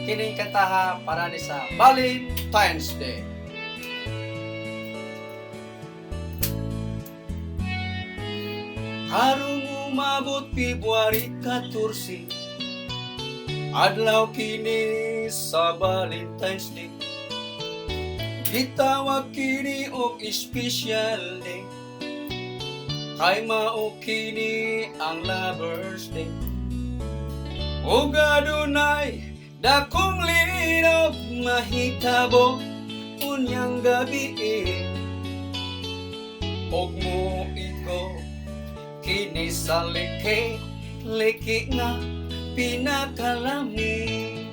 kining kantaha para ni sa Valentine's Day. Harong umabot February 14, adlaw kini sa Valentine's Day. Gitawag kini og special day, kay mao kini ang Lover's Day. Ug adunay dakong linog mahitabo unyang gabi, og mo iko kini sa liki nga pinakalami.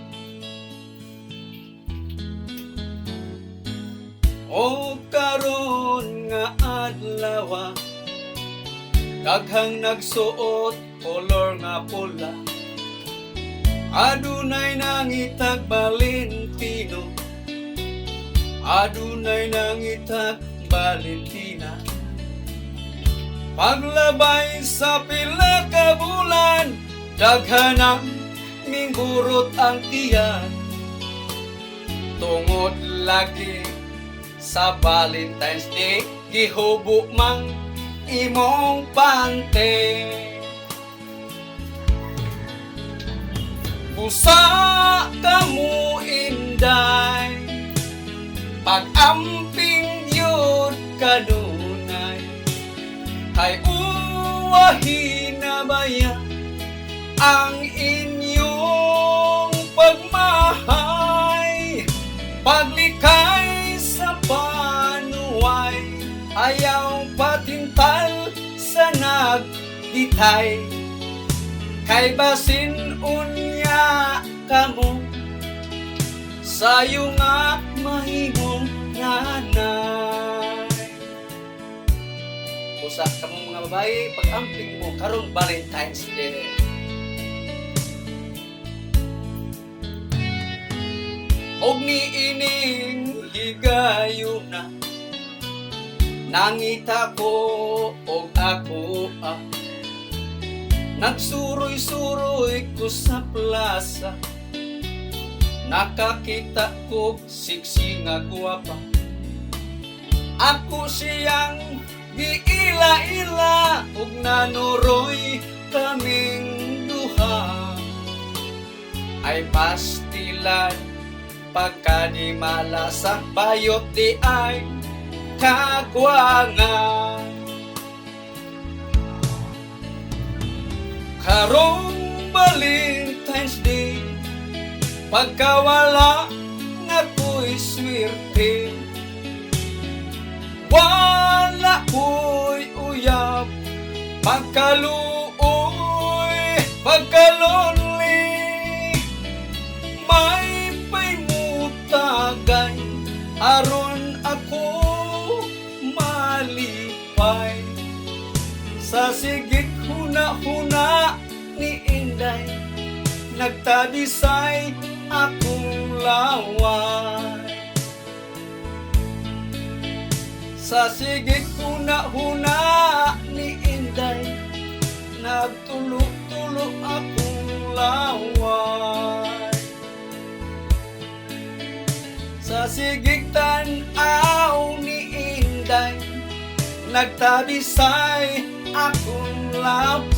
O karon nga adlaw, daghang nagsuot kolor nga pula, adunay nangitag Valentino, adunay nangitag Valentina. Paglabay sa pila ka bulan, daghanang mingurot ang tiyan, tungod lagi sa Valentine's Day, gihubo mang imong pante. Busa ka mo inday, pag-amping yun kanunay, kay uwahin na baya ang inyong pagmahay. Paglikay sa panuway, ayaw patintal sa nagditay, kay basin unya kamo sayo nga mahimong nanay. Usa kamong mga babae, pag-amping mo karong Valentine's Day. Og niining higayon na nangita ko og ako nagsuroy-suroy ko sa plaza, nakakita ko siksi nga guwapa, ako siyang giila-ila og nanuroy kaming duha. Ay pastilan pagkanimala sa bayot di ay kagwangan. Karong Valentine's Day, pagkawala nga ko'y swerte, wala ko'y uyab, pagkaluoy, pagkalonli, may paymutagay, aron ako malipay. Sa sigit huna-huna ni Inday, nagtadisay akong laway. Sa sigit huna-huna ni Inday, nagtulo-tulo akong laway. Sa sigit tan-aw ni Inday, nagtabisay akong laway.